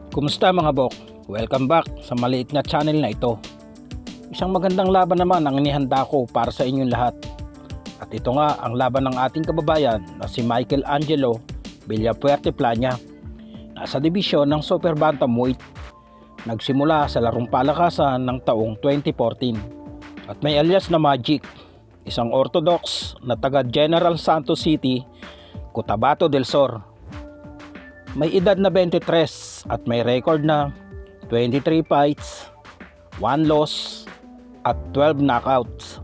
Kumusta mga bok? Welcome back sa maliit na channel na ito. Isang magandang laban naman ang inihanda ko para sa inyong lahat. At ito nga ang laban ng ating kababayan na si Michelangelo Villafuerte Plania. Nasa dibisyon ng Super Bantamweight. Nagsimula sa larong palakasan ng taong 2014. At may alias na Magic, isang orthodox na taga General Santos City, Cotabato del Sur. May edad na 23 at may record na 23 fights, 1 loss at 12 knockouts.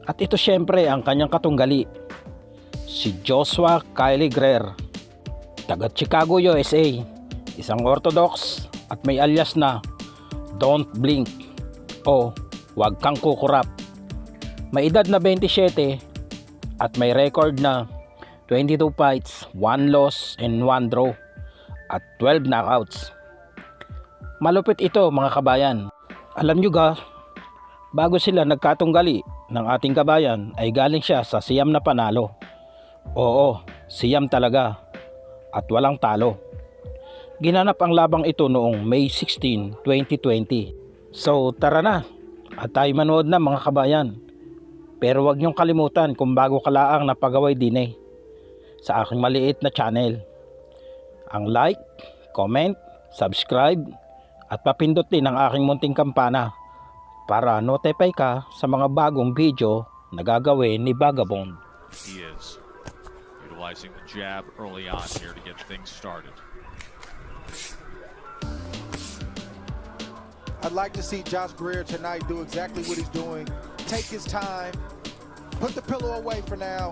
At ito syempre ang kanyang katunggali, si Joshua Kylie Greer, taga Chicago, USA, isang orthodox at may alias na Don't Blink o Huwag Kang Kukurap. May edad na 27 at may record na 22 fights, 1 loss and 1 draw at 12 knockouts. Malupit ito mga kabayan. Alam nyo ga, bago sila nagkatunggali ng ating kabayan ay galing siya sa siyam na panalo. Oo, siyam talaga at walang talo. Ginanap ang labang ito noong May 16, 2020. So tara na at tayo manood na mga kabayan. Pero wag nyong kalimutan kung bago ka laang napagaway din sa aking maliit na channel, ang like, comment, subscribe at papindot din ang aking munting kampana para notify ka sa mga bagong video na gagawin ni Vagabond. He is utilizing the jab early on here to get things started. I'd like to see Josh Greer tonight do exactly what he's doing. Take his time, put the pillow away for now,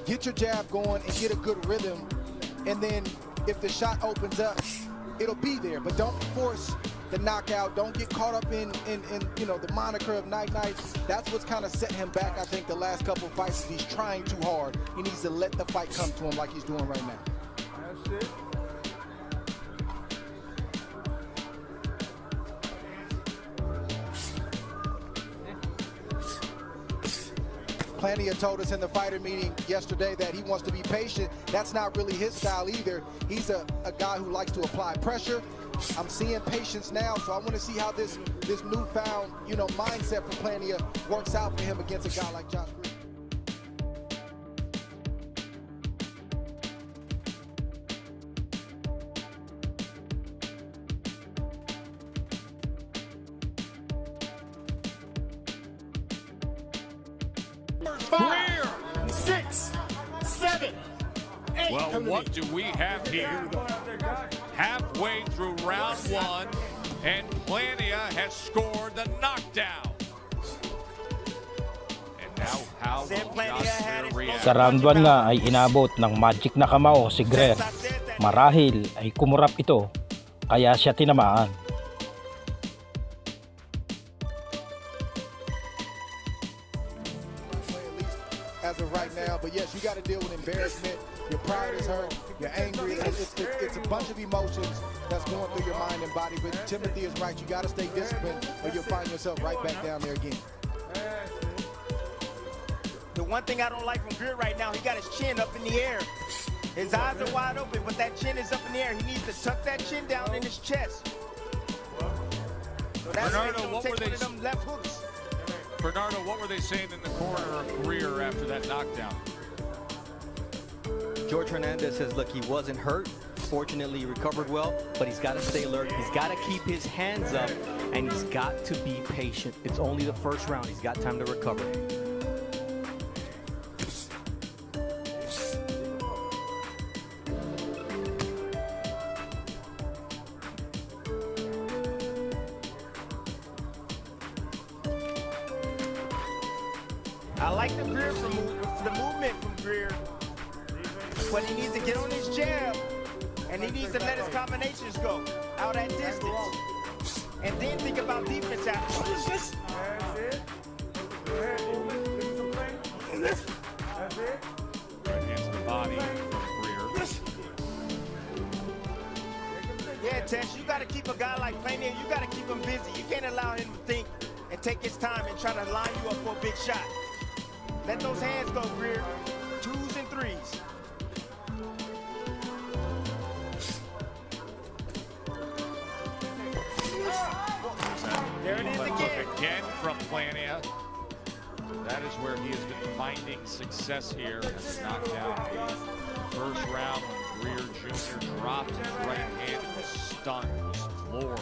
get your jab going and get a good rhythm, and then if the shot opens up, it'll be there. But don't force the knockout. Don't get caught up in you know, the moniker of night. That's what's kind of set him back. I think the last couple of fights, he's trying too hard. He needs to let the fight come to him like he's doing right now. That's it. Plania told us in the fighter meeting yesterday that he wants to be patient. That's not really his style either. He's a guy who likes to apply pressure. I'm seeing patience now, so I want to see how this newfound, you know, mindset for Plania works out for him against a guy like Josh Greer. Greer, 6, 7, 8. Well, what do we have here? Halfway through round one, and Plania has scored the knockdown. And now how will Josh react? Sa round 1 nga ay inabot ng magic na kamao si Greer. Marahil ay kumurap ito kaya siya tinamaan. As of right now, but yes, you got to deal with embarrassment. Your pride is hurt. You're angry. It's a bunch of emotions that's going through your mind and body. But Timothy is right. You got to stay disciplined, or you'll find yourself right back down there again. The one thing I don't like from Greer right now, he got his chin up in the air. His eyes are wide open, but that chin is up in the air. He needs to tuck that chin down in his chest. So that's why he don't take one of them left hooks. Bernardo, what were they saying in the corner of Greer after that knockdown? George Hernandez says, look, he wasn't hurt. Fortunately, he recovered well, but he's got to stay alert. He's got to keep his hands up, and he's got to be patient. It's only the first round. He's got time to recover. I like the Greer the movement from Greer, but he needs to get on his jab, and he needs to let his combinations go out at distance, and then think about defense after. That's it. Go ahead. That's it. Right hands to the body from Greer. Yeah, Tesh, you got to keep a guy like Plania. You got to keep him busy. You can't allow him to think and take his time and try to line you up for a big shot. Let those hands go, Greer. 2s and 3s. again from Plania. That is where he has been finding success here. Has knocked down the first round when Greer Jr. dropped his right hand and was stunned, was floored.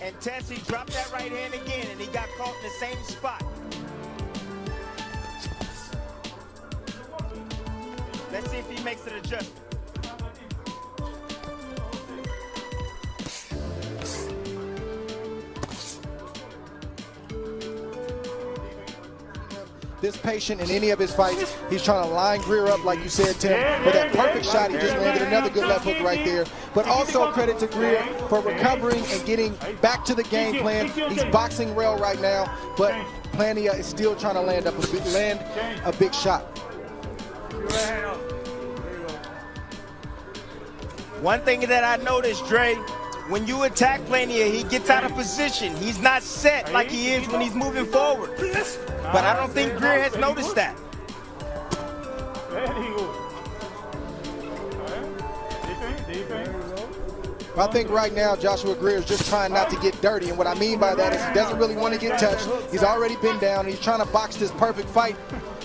And Tessie dropped that right hand again, and he got caught in the same spot. Let's see if he makes an adjustment. This patient in any of his fights, he's trying to line Greer up, like you said, Tim. For that perfect shot, he just landed another good left hook right there. But also credit to Greer for recovering and getting back to the game plan. He's boxing well right now, but Plania is still trying to land a big shot. One thing that I noticed, Dre, when you attack Plania, he gets out of position. He's not set like he is when he's moving forward. But I don't think Greer has noticed that. I think right now Joshua Greer is just trying not to get dirty, and what I mean by that is he doesn't really want to get touched. He's already been down, and he's trying to box this perfect fight.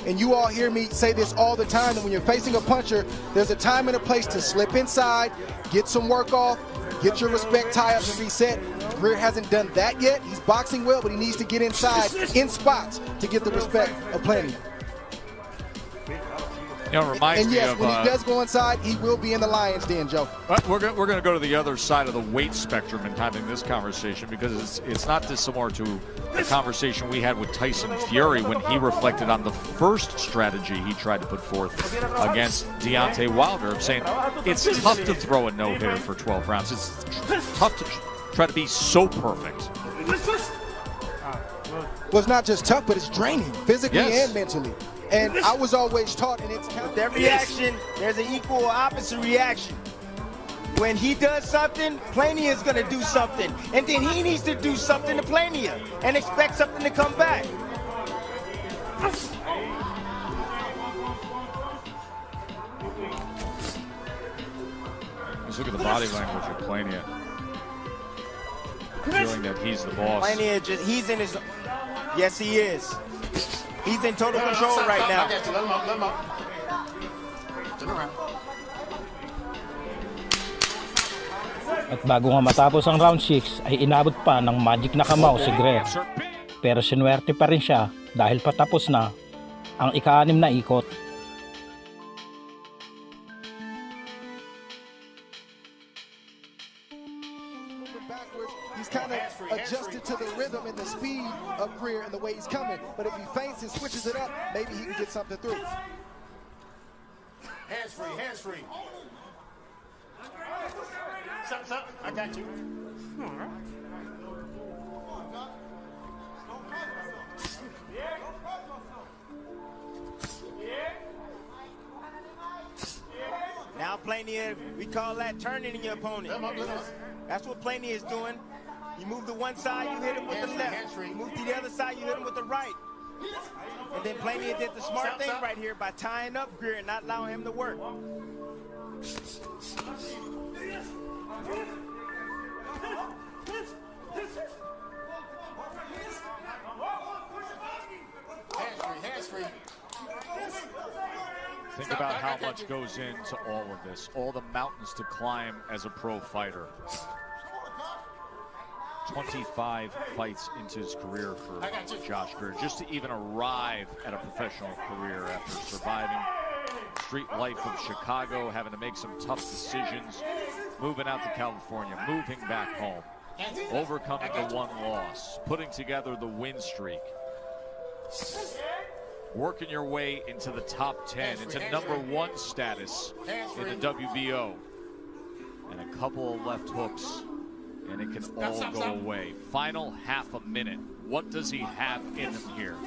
And you all hear me say this all the time, that when you're facing a puncher, there's a time and a place to slip inside, get some work off, get your respect tie-ups and reset. Greer hasn't done that yet. He's boxing well, but he needs to get inside in spots to get the respect of Plania. You know, it reminds And me yes, of, when he does go inside, he will be in the lion's den, Joe. But we're going to go to the other side of the weight spectrum in having this conversation, because it's not dissimilar to the conversation we had with Tyson Fury when he reflected on the first strategy he tried to put forth against Deontay Wilder, of saying it's tough to throw a no-hitter for 12 rounds. It's tough to try to be so perfect. Well, it's not just tough, but it's draining, physically Yes. and mentally. And I was always taught, and it's With every reaction, there's an equal or opposite reaction. When he does something, Plania is going to do something. And then he needs to do something to Plania and expect something to come back. Just look at the body language of Plania. Feeling that he's the boss. Plania he's in his, yes he is. He's in total control right now. At bago nga matapos ang round 6 ay inabot pa ng magic na kamao si Greer. Pero sinuwerte pa rin siya dahil patapos na ang ika-6 na ikot. He's kind of adjusted to the rhythm and the speed of Greer and the way he's coming. But if he feints and switches it up, maybe he can get something through. Hands free, hands free. Stop, I got you. Now Plania, we call that turning your opponent. That's what Plania is doing. You move to one side, you hit him with the left. You move to the other side, you hit him with the right. And then Plania did the smart thing right here by tying up Greer and not allowing him to work. Hands free. Think about how much goes into all of this, all the mountains to climb as a pro fighter. 25 fights into his career for Josh Greer, just to even arrive at a professional career after surviving street life of Chicago, having to make some tough decisions, moving out to California, moving back home, overcoming the one loss, putting together the win streak, working your way into the top 10, into #1 status in the WBO, and a couple of left hooks, and it can all go away. Final half a minute. What does he have in him here?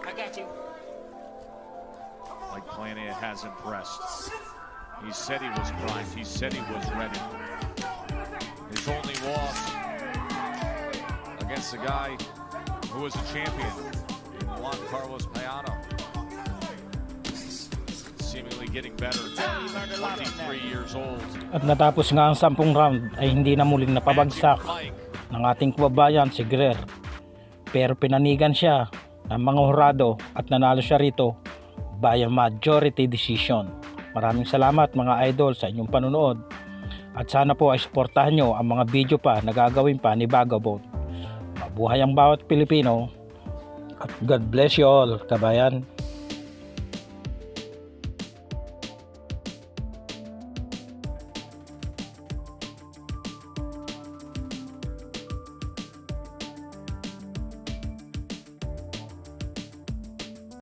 I got you. Like Plania has impressed. He said he was primed. He said he was ready. His only loss against a guy who was a champion, Juan Carlos Payano. Seemingly getting better. He learned a lot on that. 23 years old. At natapos nga ang 10 round ay hindi na muling napabagsak Magic ng ating kababayan si Greer. Pero pinanigan siya ng mga hurado at nanalo siya rito by a majority decision. Maraming salamat mga idol sa inyong panunood. At sana po ay suportahan nyo ang mga video pa na gagawin pa ni Vagabond. Mabuhay ang bawat Pilipino. At God bless you all, kabayan.